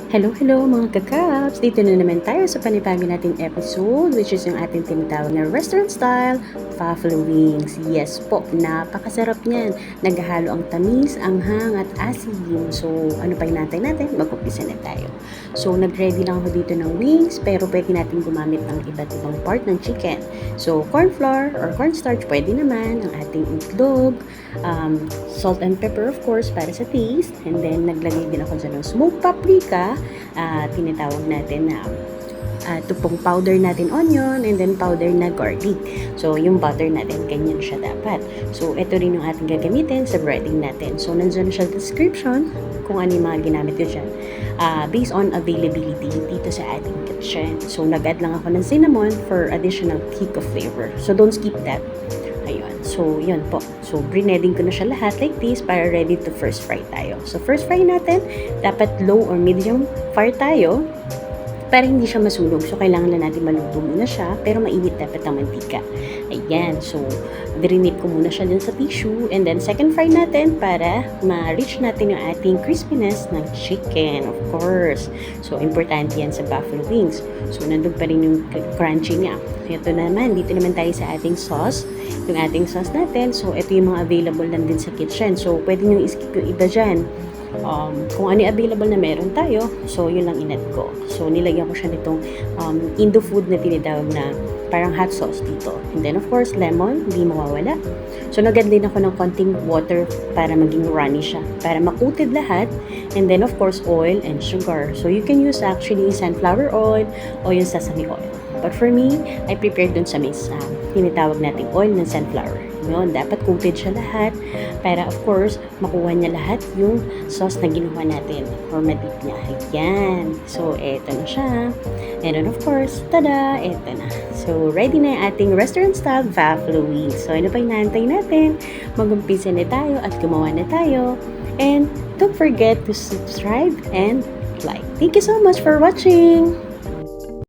Hello, hello mga kakaps! Dito na naman tayo sa panibago nating episode, which is yung ating tinatawag na restaurant style buffalo wings. Yes po, napakasarap niyan. Naghahalo ang tamis, anghang at asim. So, ano pa hinantay natin? Mag-umpisa na tayo. So, nag-ready lang ako dito ng wings, pero pwede natin gumamit ng iba't ibang part ng chicken. So, corn flour or cornstarch pwede naman, ang ating itlog, salt and pepper of course para sa taste, and then naglagay din ako dyan ng smoked paprika, tinatawag natin na tupong powder natin onion, and then powder na garlic. So, yung butter natin, ganyan siya dapat. So, ito rin yung ating gagamitin sa breading natin. So, nandyan siya description kung ano yung mga ginamit ko dyan. Based on availability dito sa ating kitchen. So, nag-add lang ako ng cinnamon for additional kick of flavor. So, don't skip that. Ayun. So, yun po. So, brineding ko na siya lahat like this para ready to first fry tayo. So, first fry natin, dapat low or medium fire tayo para hindi siya masunog. So, kailangan na natin maluto muna siya, pero mainit dapat ang mantika. Ayan. So, drinip ko muna siya dun sa tissue. And then, second fry natin para ma-reach natin yung ating crispiness ng chicken, of course. So, importante yan sa buffalo wings. So, nandun pa rin yung crunchy niya. Ito naman, dito naman tayo sa ating sauce. Yung ating sauce natin. So, ito yung mga available lang din sa kitchen. So, pwede nyo i-skip yung iba dyan. Kung ano available na meron tayo, so yun lang inad ko. So nilagyan ko siya nitong Indo food na tinatawag na parang hot sauce dito. And then of course lemon, hindi mawawala. So nagad din ako ng konting water para maging runny siya, para makutid lahat. And then of course oil and sugar. So you can use actually sunflower oil o yung sesame oil. But for me, I prepared dun sa tinatawag nating oil ng sunflower. Yun, dapat coated siya lahat para of course, makuha niya lahat yung sauce na ginawa natin or madip niya. Ayan. So, eto na siya. And then of course, tada! Eto na. So, ready na yung ating restaurant style buffalo wings. So, ano pa inaantay natin? Mag-umpisa na tayo at gumawa na tayo. And don't forget to subscribe and like. Thank you so much for watching!